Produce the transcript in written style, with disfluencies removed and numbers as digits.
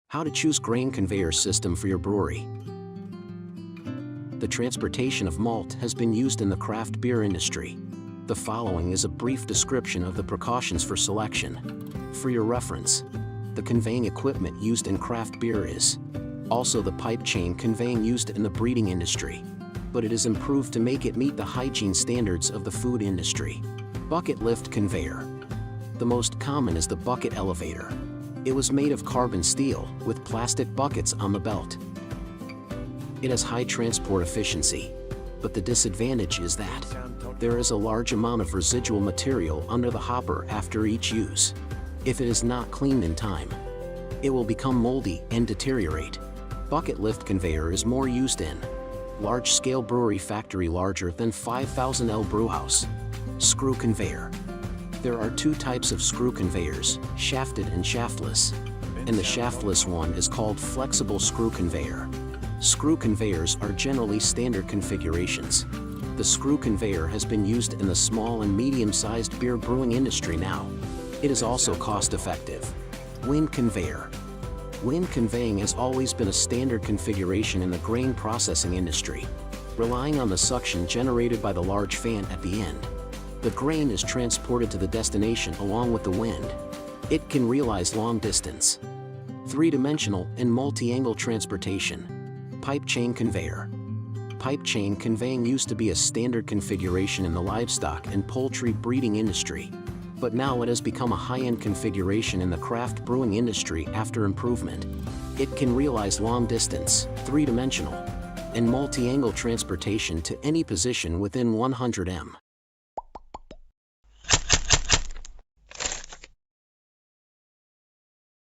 How to choose grain conveyor system for your brewery. The transportation of malt has been used in the craft beer industry. The following is a brief description of the precautions for selection. For your reference, the conveying equipment used in craft beer is also the pipe chain conveying used in the breeding industry, but it is improved to make it meet the hygiene standards of the food industry. Bucket lift conveyor. The most common is the bucket elevator. It was made of carbon steel, with plastic buckets on the belt. It has high transport efficiency, but the disadvantage is that there is a large amount of residual material under the hopper after each use. If it is not cleaned in time, it will become moldy and deteriorate. Bucket lift conveyor is more used in large-scale brewery factory larger than 5,000 L brewhouse. Screw conveyor. There are two types of screw conveyors, shafted and shaftless, and the shaftless one is called flexible screw conveyor. Screw conveyors are generally standard configurations. The screw conveyor has been used in the small and medium-sized beer brewing industry now. It is also cost-effective. Wind conveyor. Wind conveying has always been a standard configuration in the grain processing industry, relying on the suction generated by the large fan at the end. The grain is transported to the destination along with the wind. It can realize long distance, three-dimensional and multi-angle transportation. Pipe chain conveyor. Pipe chain conveying used to be a standard configuration in the livestock and poultry breeding industry, but now it has become a high-end configuration in the craft brewing industry after improvement. It can realize long distance, three-dimensional, and multi-angle transportation to any position within 100 m.